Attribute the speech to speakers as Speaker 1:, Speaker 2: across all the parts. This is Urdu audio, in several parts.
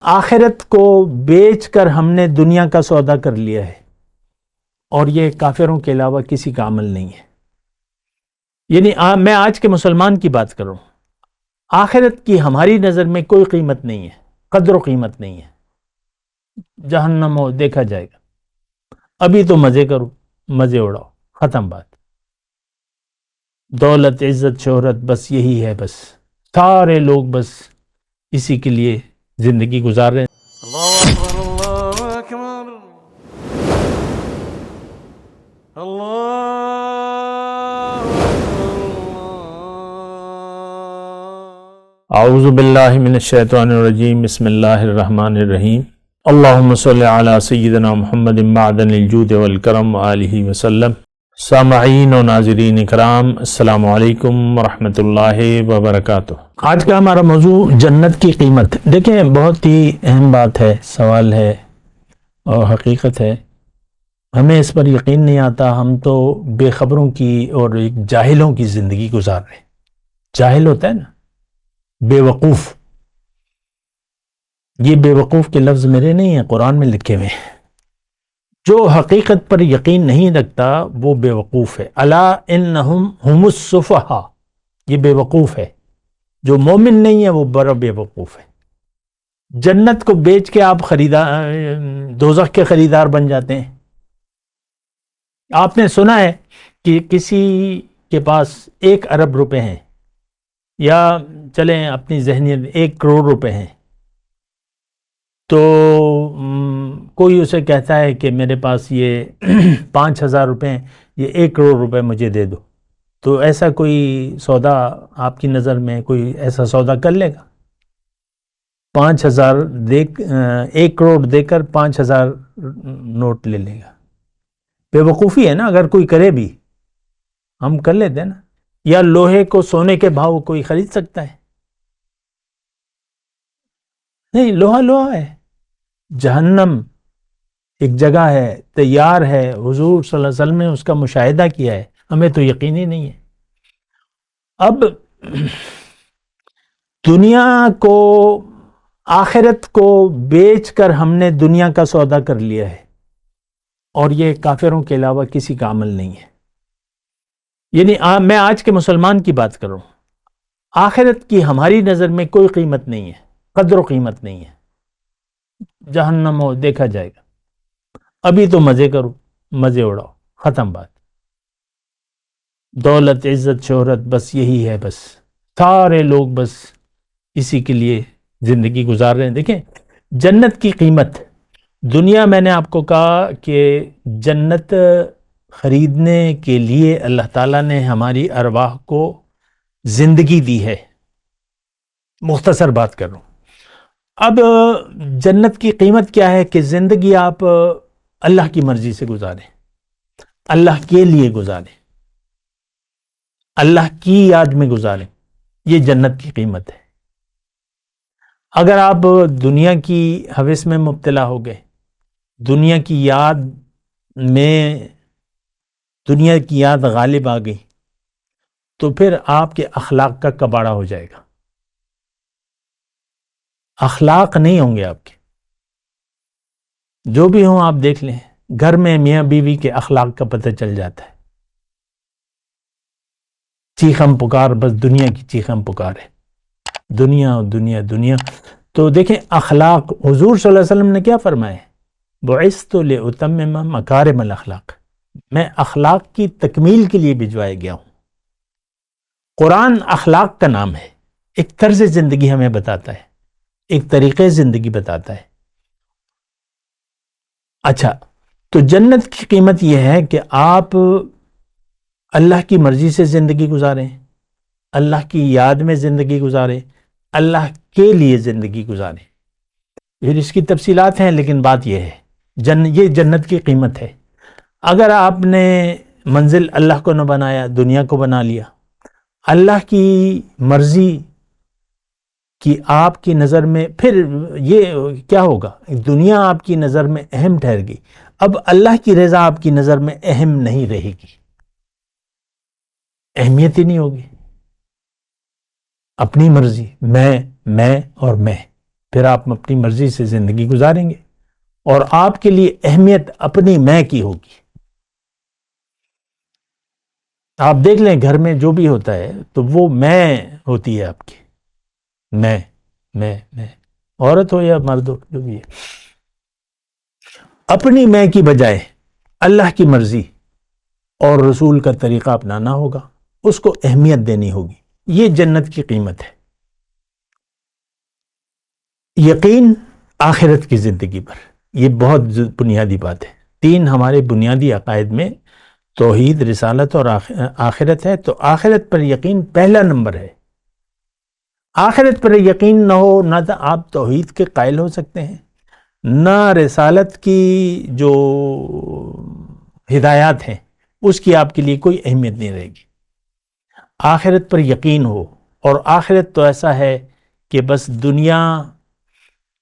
Speaker 1: آخرت کو بیچ کر ہم نے دنیا کا سودا کر لیا ہے، اور یہ کافروں کے علاوہ کسی کا عمل نہیں ہے۔ یعنی میں آج کے مسلمان کی بات کر رہا ہوں، آخرت کی ہماری نظر میں کوئی قیمت نہیں ہے، قدر و قیمت نہیں ہے۔ جہنم ہو دیکھا جائے گا، ابھی تو مزے کرو، مزے اڑاؤ، ختم بات۔ دولت، عزت، شہرت، بس یہی ہے، بس سارے لوگ بس اسی کے لیے زندگی گزار رہے ہیں۔
Speaker 2: اللہ اکبر، اللہ اکبر، اللہ
Speaker 1: اعوذ باللہ من الشیطان الرجیم، بسم اللہ الرحمن الرحیم۔ اللہم صلی علی سیدنا محمد معدن الجود والکرم وآلہ وسلم۔ سامعین و ناظرین اکرام، السلام علیکم ورحمۃ اللہ وبرکاتہ۔ آج کا ہمارا موضوع جنت کی قیمت۔ دیکھیں، بہت ہی اہم بات ہے، سوال ہے اور حقیقت ہے۔ ہمیں اس پر یقین نہیں آتا، ہم تو بے خبروں کی اور ایک جاہلوں کی زندگی گزار رہے ہیں۔ جاہل ہوتا ہے نا، بے وقوف۔ یہ بے وقوف کے لفظ میرے نہیں ہیں، قرآن میں لکھے ہوئے ہیں۔ جو حقیقت پر یقین نہیں رکھتا وہ بے وقوف ہے۔ الا انہم ہم السفہاء، یہ بے وقوف ہے۔ جو مومن نہیں ہے وہ بڑا بے وقوف ہے۔ جنت کو بیچ کے آپ دوزخ کے خریدار بن جاتے ہیں۔ آپ نے سنا ہے کہ کسی کے پاس 1 ارب روپے ہیں، یا چلیں اپنی ذہنیت 1 کروڑ روپے ہیں، تو کوئی اسے کہتا ہے کہ میرے پاس یہ 5,000 روپے ہیں، یہ 1 کروڑ روپے مجھے دے دو، تو ایسا کوئی سودا آپ کی نظر میں کوئی ایسا سودا کر لے گا؟ 1 کروڑ دے کر 5,000 نوٹ لے لے گا؟ بے وقوفی ہے نا۔ اگر کوئی کرے بھی، ہم کر لیتے ہیں نا۔ یا لوہے کو سونے کے بھاؤ کوئی خرید سکتا ہے؟ نہیں، لوہا لوہا ہے۔ جہنم ایک جگہ ہے، تیار ہے، حضور صلی اللہ علیہ وسلم نے اس کا مشاہدہ کیا ہے، ہمیں تو یقین ہی نہیں ہے۔ اب دنیا کو، آخرت کو بیچ کر ہم نے دنیا کا سودا کر لیا ہے، اور یہ کافروں کے علاوہ کسی کا عمل نہیں ہے۔ یعنی میں آج کے مسلمان کی بات کر رہا ہوں، آخرت کی ہماری نظر میں کوئی قیمت نہیں ہے، قدر و قیمت نہیں ہے۔ جہنم ہو دیکھا جائے گا، ابھی تو مزے کرو، مزے اڑاؤ، ختم بات۔ دولت، عزت، شہرت، بس یہی ہے، بس سارے لوگ بس اسی کے لیے زندگی گزار رہے ہیں۔ دیکھیں، جنت کی قیمت، دنیا، میں نے آپ کو کہا کہ جنت خریدنے کے لیے اللہ تعالیٰ نے ہماری ارواح کو زندگی دی ہے۔ مختصر بات کر رہا ہوں۔ اب جنت کی قیمت کیا ہے کہ زندگی آپ اللہ کی مرضی سے گزاریں، اللہ کے لیے گزاریں، اللہ کی یاد میں گزاریں، یہ جنت کی قیمت ہے۔ اگر آپ دنیا کی ہوس میں مبتلا ہو گئے، دنیا کی یاد غالب آ گئی، تو پھر آپ کے اخلاق کا کباڑا ہو جائے گا۔ اخلاق نہیں ہوں گے آپ کے، جو بھی ہوں آپ دیکھ لیں، گھر میں میاں بیوی کے اخلاق کا پتہ چل جاتا ہے۔ چیخم پکار، بس دنیا کی چیخم پکار ہے، دنیا دنیا دنیا۔ تو دیکھیں، اخلاق، حضور صلی اللہ علیہ وسلم نے کیا فرمایا ہے؟ بعثت لأتمم مکارم الاخلاق، میں اخلاق کی تکمیل کے لیے بھجوایا گیا ہوں۔ قرآن اخلاق کا نام ہے، ایک طرز زندگی ہمیں بتاتا ہے، ایک طریقے زندگی بتاتا ہے۔ اچھا، تو جنت کی قیمت یہ ہے کہ آپ اللہ کی مرضی سے زندگی گزاریں، اللہ کی یاد میں زندگی گزاریں، اللہ کے لیے زندگی گزاریں۔ پھر اس کی تفصیلات ہیں، لیکن بات یہ ہے، یہ جنت کی قیمت ہے۔ اگر آپ نے منزل اللہ کو نہ بنایا، دنیا کو بنا لیا، اللہ کی مرضی کہ آپ کی نظر میں، پھر یہ کیا ہوگا؟ دنیا آپ کی نظر میں اہم ٹھہر گئی، اب اللہ کی رضا آپ کی نظر میں اہم نہیں رہے گی، اہمیت ہی نہیں ہوگی۔ اپنی مرضی، میں اور میں۔ پھر آپ اپنی مرضی سے زندگی گزاریں گے اور آپ کے لیے اہمیت اپنی میں کی ہوگی۔ آپ دیکھ لیں گھر میں جو بھی ہوتا ہے تو وہ میں ہوتی ہے آپ کی، میں عورت ہو یا مرد ہو جو بھی ہے، اپنی میں کی بجائے اللہ کی مرضی اور رسول کا طریقہ اپنانا ہوگا، اس کو اہمیت دینی ہوگی۔ یہ جنت کی قیمت ہے۔ یقین آخرت کی زندگی پر، یہ بہت بنیادی بات ہے۔ تین ہمارے بنیادی عقائد میں توحید، رسالت اور آخرت ہے، تو آخرت پر یقین پہلا نمبر ہے۔ آخرت پر یقین نہ ہو، نہ تو آپ توحید کے قائل ہو سکتے ہیں، نہ رسالت کی جو ہدایات ہیں اس کی آپ کے لیے کوئی اہمیت نہیں رہے گی۔ آخرت پر یقین ہو، اور آخرت تو ایسا ہے کہ بس دنیا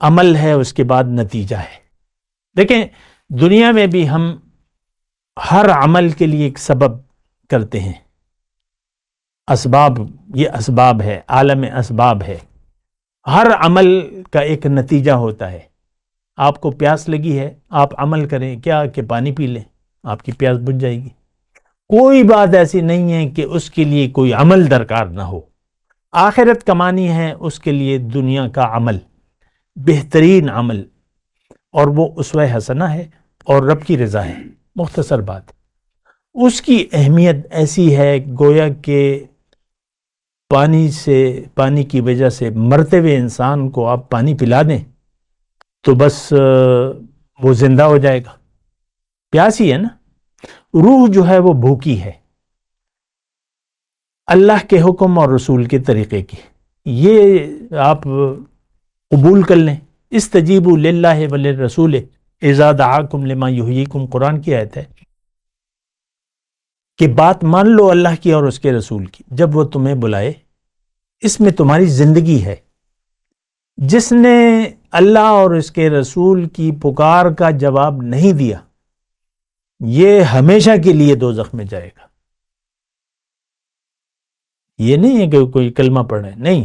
Speaker 1: عمل ہے، اس کے بعد نتیجہ ہے۔ دیکھیں دنیا میں بھی ہم ہر عمل کے لیے ایک سبب کرتے ہیں، اسباب، یہ اسباب ہے، عالم اسباب ہے۔ ہر عمل کا ایک نتیجہ ہوتا ہے۔ آپ کو پیاس لگی ہے، آپ عمل کریں کیا کہ پانی پی لیں، آپ کی پیاس بجھ جائے گی۔ کوئی بات ایسی نہیں ہے کہ اس کے لیے کوئی عمل درکار نہ ہو۔ آخرت کمانی ہے، اس کے لیے دنیا کا عمل، بہترین عمل، اور وہ اسوہ حسنہ ہے اور رب کی رضا ہے۔ مختصر بات، اس کی اہمیت ایسی ہے گویا کہ پانی کی وجہ سے مرتے ہوئے انسان کو آپ پانی پلا دیں تو بس وہ زندہ ہو جائے گا۔ پیاس ہی ہے نا، روح جو ہے وہ بھوکی ہے اللہ کے حکم اور رسول کے طریقے کی۔ یہ آپ قبول کر لیں۔ استجیبوا للہ وللرسول اذا دعاکم لما یحییکم، قرآن کی آیت ہے کہ بات مان لو اللہ کی اور اس کے رسول کی جب وہ تمہیں بلائے، اس میں تمہاری زندگی ہے۔ جس نے اللہ اور اس کے رسول کی پکار کا جواب نہیں دیا، یہ ہمیشہ کے لیے دوزخ میں جائے گا۔ یہ نہیں ہے کہ کوئی کلمہ پڑھ رہے، نہیں،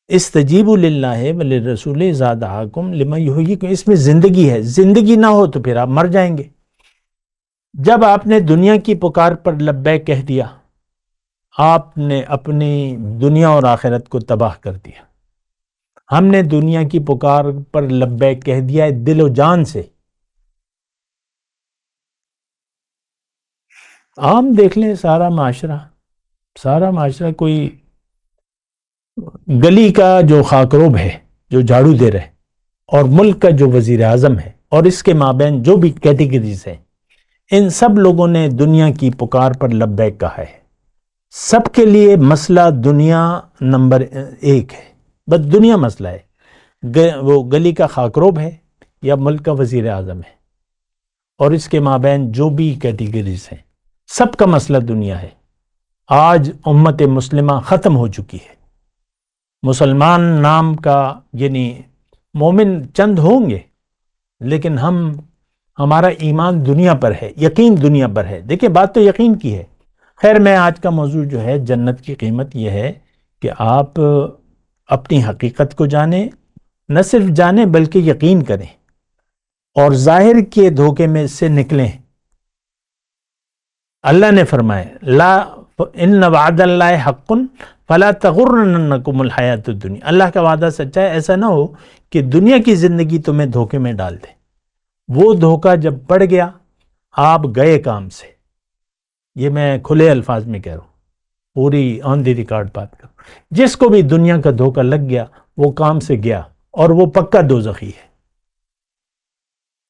Speaker 1: استجیبوا للہ وللرسول اذا دعاکم لما یحییکم، اس میں زندگی ہے۔ زندگی نہ ہو تو پھر آپ مر جائیں گے۔ جب آپ نے دنیا کی پکار پر لبیک کہہ دیا، آپ نے اپنی دنیا اور آخرت کو تباہ کر دیا۔ ہم نے دنیا کی پکار پر لبیک کہہ دیا ہے دل و جان سے۔ عام دیکھ لیں سارا معاشرہ کوئی گلی کا جو خاکروب ہے جو جھاڑو دے رہے، اور ملک کا جو وزیر اعظم ہے، اور اس کے مابین جو بھی کیٹیگریز ہیں، ان سب لوگوں نے دنیا کی پکار پر لبیک کہا ہے۔ سب کے لیے مسئلہ دنیا نمبر ایک ہے، بس دنیا مسئلہ ہے۔ وہ گلی کا خاکروب ہے یا ملک کا وزیر اعظم ہے، اور اس کے مابین جو بھی کیٹیگریز ہیں، سب کا مسئلہ دنیا ہے۔ آج امت مسلمہ ختم ہو چکی ہے۔ مسلمان نام کا یعنی مومن چند ہوں گے، لیکن ہمارا ایمان دنیا پر ہے، یقین دنیا پر ہے۔ دیکھیں بات تو یقین کی ہے۔ خیر، میں آج کا موضوع جو ہے جنت کی قیمت یہ ہے کہ آپ اپنی حقیقت کو جانیں، نہ صرف جانیں بلکہ یقین کریں، اور ظاہر کے دھوکے میں سے نکلیں۔ اللہ نے فرمایا لا ان وعد اللہ حق فلا تغرنکم الحیات الدنیا، اللہ کا وعدہ سچا ہے، ایسا نہ ہو کہ دنیا کی زندگی تمہیں دھوکے میں ڈال دے۔ وہ دھوکہ جب پڑ گیا آپ گئے کام سے۔ یہ میں کھلے الفاظ میں کہہ رہا ہوں، پوری آن دی ریکارڈ بات کر رہا ہوں۔ جس کو بھی دنیا کا دھوکہ لگ گیا وہ کام سے گیا، اور وہ پکا دوزخی ہے۔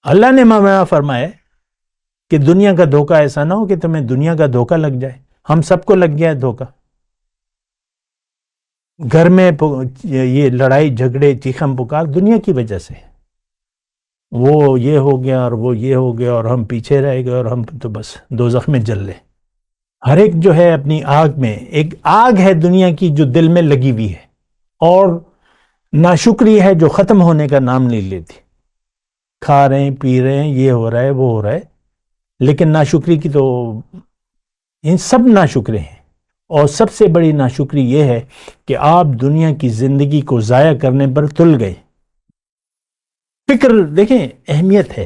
Speaker 1: اللہ نے مانا فرمایا کہ دنیا کا دھوکہ ایسا نہ ہو کہ تمہیں دنیا کا دھوکہ لگ جائے۔ ہم سب کو لگ گیا ہے دھوکہ۔ گھر میں یہ لڑائی جھگڑے چیخم پکار دنیا کی وجہ سے، وہ یہ ہو گیا اور وہ یہ ہو گیا اور ہم پیچھے رہ گئے اور ہم تو بس دوزخ میں جل لے۔ ہر ایک جو ہے اپنی آگ میں، ایک آگ ہے دنیا کی جو دل میں لگی ہوئی ہے، اور ناشکری ہے جو ختم ہونے کا نام نہیں لیتی۔ کھا رہے ہیں، پی رہے ہیں، یہ ہو رہا ہے، وہ ہو رہا ہے، لیکن ناشکری کی تو ان سب ناشکرے ہیں۔ اور سب سے بڑی ناشکری یہ ہے کہ آپ دنیا کی زندگی کو ضائع کرنے پر تل گئے۔ فکر دیکھیں اہمیت ہے،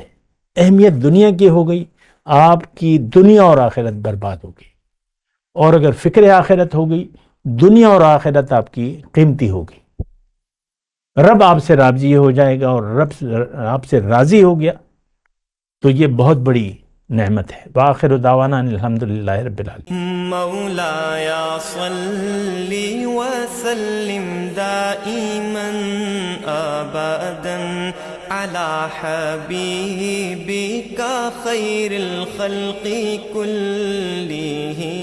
Speaker 1: اہمیت دنیا کی ہو گئی، آپ کی دنیا اور آخرت برباد ہو گئی، اور اگر فکر آخرت ہو گئی دنیا اور آخرت آپ کی قیمتی ہوگی، رب آپ سے راضی ہو جائے گا، اور رب آپ سے راضی ہو گیا تو یہ بہت بڑی نعمت ہے۔ وآخر دعوانا الحمدللہ رب العالمین۔
Speaker 3: مولاي صل وسلم دائما ابدا على حبيبك خير الخلق كلهم